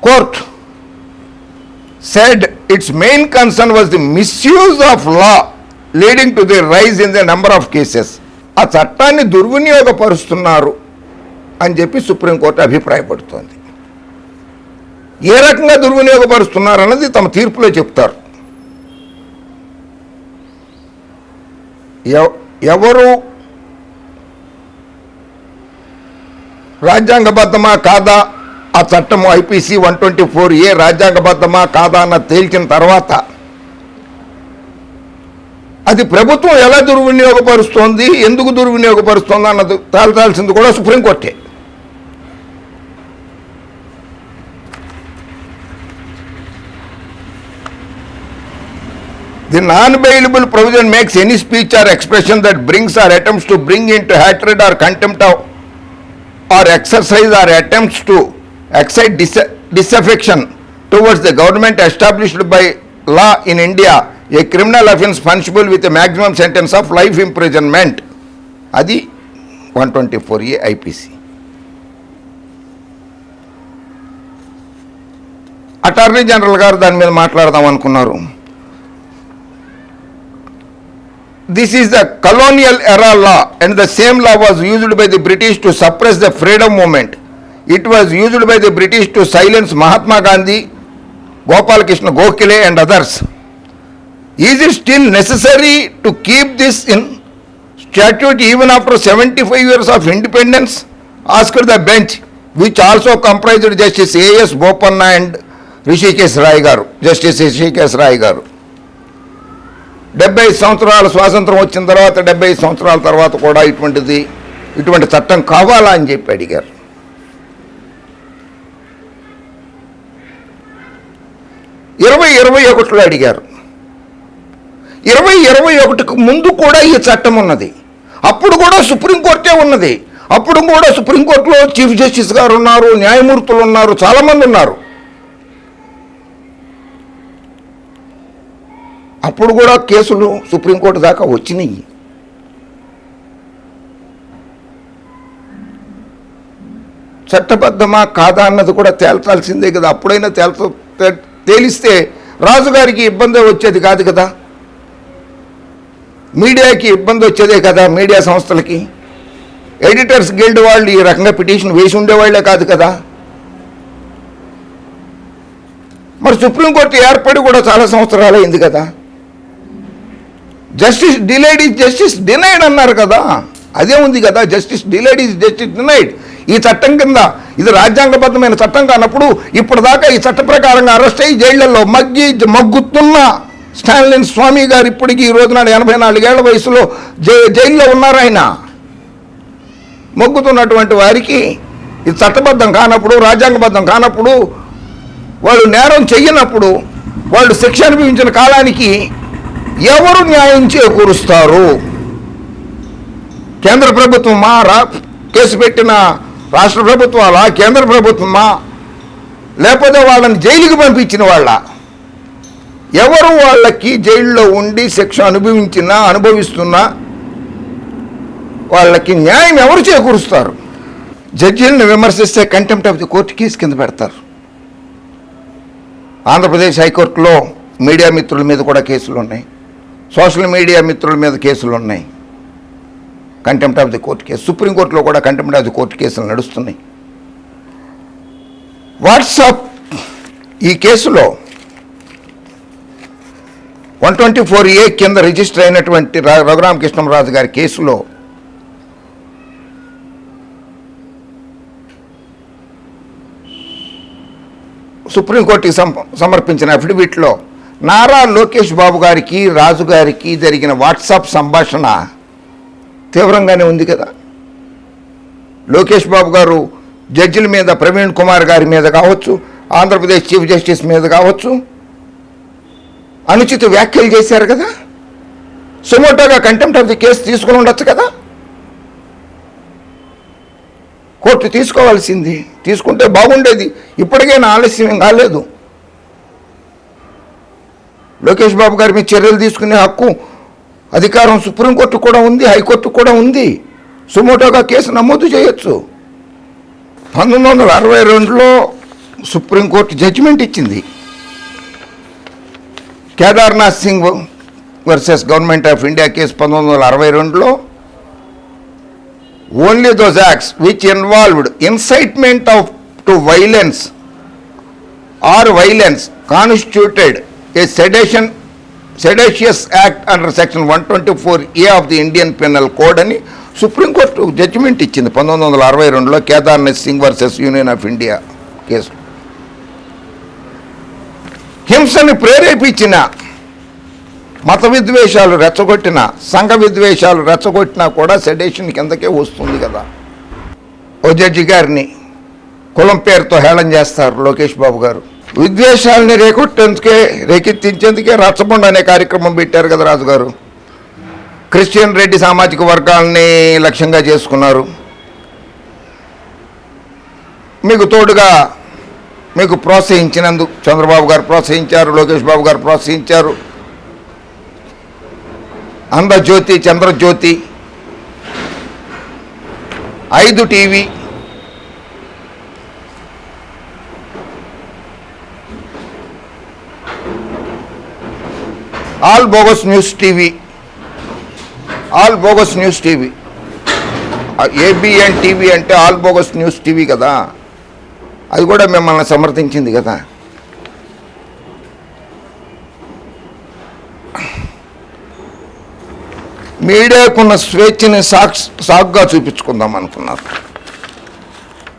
court said its main concern was the misuse of law leading to the rise in the number of cases. ఆ చట్టాన్ని దుర్వినియోగపరుస్తున్నారు అని చెప్పి supreme court అభిప్రాయపడుతోంది. ఏ రకంగా దుర్వినియోగపరుస్తున్నారు అన్నది తమ తీర్పులో చెప్తారు. ఎవరు రాజ్యాంగబద్ధమా కాదా ఆ చట్టము ఐపీసీ 124A రాజ్యాంగబద్ధమా కాదా అన్న తేల్చిన తర్వాత అది ప్రభుత్వం ఎలా దుర్వినియోగపరుస్తోంది, ఎందుకు దుర్వినియోగపరుస్తోంది అన్నది తేల్చాల్సింది కూడా సుప్రీంకోర్టే. The non-bailable provision makes any speech or expression that brings or attempts to bring into hatred or contempt or exercise or attempts to excite disaffection towards the government established by law in India a criminal offence punishable with a maximum sentence of life imprisonment. Adi 124A IPC. Attorney general గారు దాని మీద మాట్లాడదాం అనుకున్నారు. This is the colonial era law and the same law was used by the British to suppress the freedom movement. It was used by the British to silence Mahatma Gandhi, Gopal Krishna Gokhale and others. Is it still necessary to keep this in statute even after 75 years of independence? Asked the bench, which also comprised Justice A.S. Bopanna and Hrishikesh Rai garu. Justice Hrishikesh Rai garu. 75 సంవత్సరాల స్వాతంత్రం వచ్చిన తర్వాత 75 సంవత్సరాల తర్వాత కూడా ఇటువంటి చట్టం కావాలా అని చెప్పి అడిగారు. ఒకటిలో అడిగారు. 2021కు ముందు కూడా ఈ చట్టం ఉన్నది. అప్పుడు కూడా సుప్రీంకోర్టే ఉన్నది. అప్పుడు కూడా సుప్రీంకోర్టులో చీఫ్ జస్టిస్ గారు ఉన్నారు, న్యాయమూర్తులు ఉన్నారు, చాలామంది ఉన్నారు. అప్పుడు కూడా కేసులు సుప్రీంకోర్టు దాకా వచ్చినాయి. చట్టబద్ధమా కాదా అన్నది కూడా తేల్చాల్సిందే కదా. అప్పుడైనా తేలిస్తే రాజుగారికి ఇబ్బంది వచ్చేది కాదు కదా, మీడియాకి ఇబ్బంది వచ్చేదే కదా, మీడియా సంస్థలకి. ఎడిటర్స్ గిల్డ్ వాళ్ళు ఈ రకంగా పిటిషన్ వేసి ఉండేవాళ్లే కాదు కదా. మరి సుప్రీంకోర్టు ఏర్పడి కూడా చాలా సంవత్సరాలు అయింది కదా. Justice delayed is justice denied అన్నారు కదా, అదే ఉంది కదా. Justice delayed is justice denied. ఈ చట్టం కింద ఇది రాజ్యాంగబద్ధమైన చట్టం కానప్పుడు ఇప్పటిదాకా ఈ చట్ట ప్రకారంగా అరెస్ట్ అయ్యి జైళ్లలో మగ్గుతున్న స్టాన్లిన్ స్వామి గారు ఇప్పటికీ ఈ రోజున 84 ఏళ్ల వయసులో జైల్లో ఉన్నారు. ఆయన మొగ్గుతున్నటువంటి వారికి ఇది చట్టబద్ధం కానప్పుడు, రాజ్యాంగబద్ధం కానప్పుడు, వాళ్ళు నేరం చెయ్యనప్పుడు, వాళ్ళు శిక్ష అనుభవించిన కాలానికి ఎవరు న్యాయం చేకూరుస్తారు? కేంద్ర ప్రభుత్వమా, కేసు పెట్టిన రాష్ట్ర ప్రభుత్వాలా, కేంద్ర ప్రభుత్వమా, లేకపోతే వాళ్ళని జైలుకి పంపించిన వాళ్ళ? ఎవరు వాళ్ళకి జైల్లో ఉండి శిక్ష అనుభవిస్తున్నా వాళ్ళకి న్యాయం ఎవరు చేకూరుస్తారు? జడ్జీలను విమర్శిస్తే contempt of the court case కింద పెడతారు. ఆంధ్రప్రదేశ్ హైకోర్టులో మీడియా మిత్రుల మీద కూడా కేసులు ఉన్నాయి, సోషల్ మీడియా మిత్రుల మీద కేసులు ఉన్నాయి. Contempt of the court case. సుప్రీంకోర్టులో కూడా కంటెంప్ట్ ఆఫ్ ది కోర్టు కేసులు నడుస్తున్నాయి. వాట్సాప్ ఈ కేసులో 124A కింద రిజిస్టర్ అయినటువంటి రఘురామకృష్ణరాజు గారి కేసులో సుప్రీంకోర్టుకి సమర్పించిన అఫిడవిట్లో నారా లోకేష్ బాబు గారికి, రాజు గారికి జరిగిన వాట్సాప్ సంభాషణ తీవ్రంగానే ఉంది కదా. లోకేష్ బాబు గారు జడ్జిల మీద, ప్రవీణ్ కుమార్ గారి మీద కావచ్చు, ఆంధ్రప్రదేశ్ చీఫ్ జస్టిస్ మీద కావచ్చు, అనుచిత వ్యాఖ్యలు చేశారు కదా. సుమోటోగా కంటెంప్ట్ ఆఫ్ ది కేసు తీసుకుని ఉండొచ్చు కదా. కోర్టు తీసుకోవాల్సింది, తీసుకుంటే బాగుండేది. ఇప్పటికైనా ఆలస్యం ఏం కాలేదు. లోకేష్ బాబు గారి మీద చర్యలు తీసుకునే హక్కు, అధికారం సుప్రీంకోర్టు కూడా ఉంది, హైకోర్టు కూడా ఉంది. సుమోటోగా కేసు నమోదు చేయొచ్చు. 1962లో సుప్రీంకోర్టు జడ్జిమెంట్ ఇచ్చింది. Kedarnath Singh versus government of India case 1962లో only those acts which involved incitement of to violence or violence constituted a seditious act under section 124A of the Indian penal code అని Supreme Court judgement ఇచ్చింది 1962లో Kedarnath Singh versus union of India case. హింసను ప్రేరేపించిన, మత విద్వేషాలు రెచ్చగొట్టిన, సంఘ విద్వేషాలు రెచ్చగొట్టినా కూడా సెడేషన్ కిందకే వస్తుంది కదా. ఓ జడ్జి గారిని కులం పేరుతో హేళన చేస్తారు లోకేష్ బాబు గారు. విద్వేషాలని రేకెత్తించేందుకే రచ్చబండ అనే కార్యక్రమం పెట్టారు కదా రాజుగారు. క్రిస్టియన్ రెడ్డి సామాజిక వర్గాల్ని లక్ష్యంగా చేసుకున్నారు. మీకు తోడుగా మీకు ప్రోత్సహించినందుకు చంద్రబాబు గారు ప్రోత్సహించారు, లోకేష్ బాబు గారు ప్రోత్సహించారు. Andhrajyothi, Chandrajyothi, 5 TV, all bogus news TV, ABN TV అంటే ఆల్ బోగస్ న్యూస్ టీవీ కదా, అది కూడా మిమ్మల్ని సమర్థించింది కదా. మీడియాకున్న స్వేచ్ఛని సాకుగా చూపించుకుందాం అనుకున్నారు.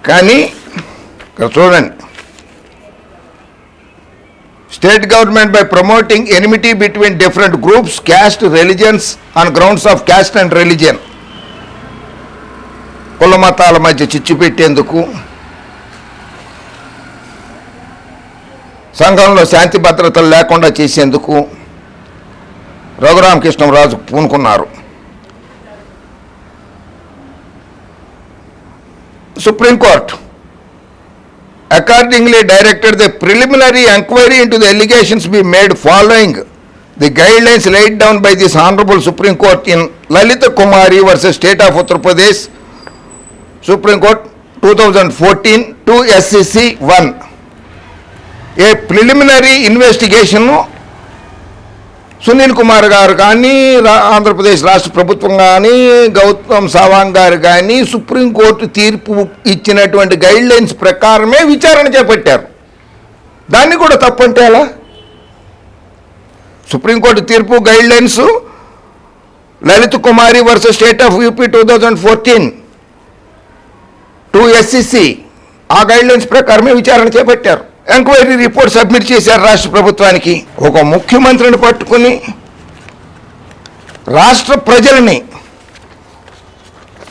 కానీ ఇక్కడ చూడండి, state government by promoting enmity between different groups, caste, religions on grounds of caste and religion, కుల మతాల మధ్య చిచ్చు పెట్టేందుకు, సంఘంలో శాంతి భద్రతలు లేకుండా చేసేందుకు రఘురామకృష్ణరాజు పూనుకున్నారు. Supreme Court accordingly directed the preliminary inquiry into the allegations be made following the guidelines laid down by this Honorable Supreme Court in Lalita Kumari versus State of Uttar Pradesh, Supreme Court 2014 2 SCC 1. A preliminary investigation Sunil Kumar గారు కానీ, ఆంధ్రప్రదేశ్ రాష్ట్ర ప్రభుత్వం కానీ, గౌతమ్ సవాంగ్ గారు కానీ supreme court తీర్పు ఇచ్చినటువంటి guidelines ప్రకారమే విచారణ చేపట్టారు. దాన్ని కూడా తప్పంటే ఎలా? సుప్రీంకోర్టు తీర్పు guidelines Lalit Kumari versus state of UP 2014 2 SCC, ఆ గైడ్లైన్స్ ప్రకారమే విచారణ చేపట్టారు. ఎంక్వైరీ రిపోర్ట్ సబ్మిట్ చేశారు రాష్ట్ర ప్రభుత్వానికి. ఒక ముఖ్యమంత్రిని పట్టుకుని రాష్ట్ర ప్రజల్ని,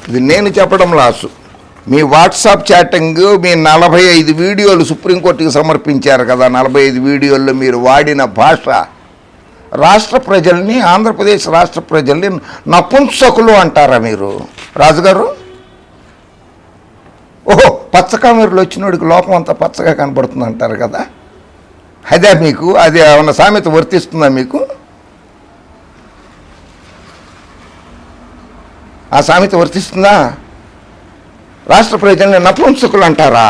ఇది నేను చెప్పడం లాసు, మీ వాట్సాప్ చాటింగ్, మీ 45 వీడియోలు సుప్రీంకోర్టుకి సమర్పించారు కదా, 45 వీడియోల్లో మీరు వాడిన భాష రాష్ట్ర ప్రజల్ని, ఆంధ్రప్రదేశ్ రాష్ట్ర ప్రజల్ని నపుంసకులు అంటారా మీరు రాజుగారు? ఓహో, పచ్చ కామెరలు వచ్చినోడికి లోపం అంతా పచ్చగా కనబడుతుంది అంటారు కదా, అదే మీకు అది ఏమన్నా సామెత వర్తిస్తుందా మీకు? ఆ సామెత వర్తిస్తుందా? రాష్ట్ర ప్రజల్ని నపుంసకులు అంటారా?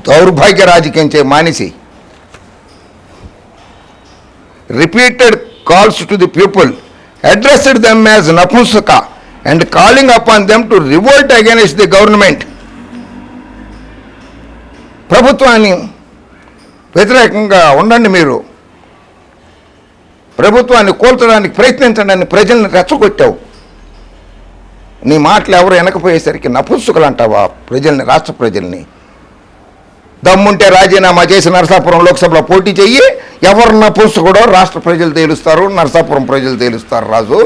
దౌర్భాగ్య రాజకీయం చే మానేసి repeated calls to the people addressed them as నపుంసక and calling upon them to revolt against the government. ప్రభుత్వాన్ని వ్యతిరేకంగా ఉండండి, మీరు ప్రభుత్వాన్ని కోల్చడానికి ప్రయత్నించండి ప్రజల్ని రెచ్చగొట్టావు. నీ మాటలు ఎవరు వెనకపోయేసరికి నపుంసకులు అంటావా ప్రజల్ని, రాష్ట్ర ప్రజల్ని? దమ్ముంటే రాజీనామా చేసి నరసాపురం లోక్సభలో పోటీ చెయ్యి. ఎవరు నపుంసకుడో రాష్ట్ర ప్రజలు తేలుస్తారు, నరసాపురం ప్రజలు తేలుస్తారు రాజు.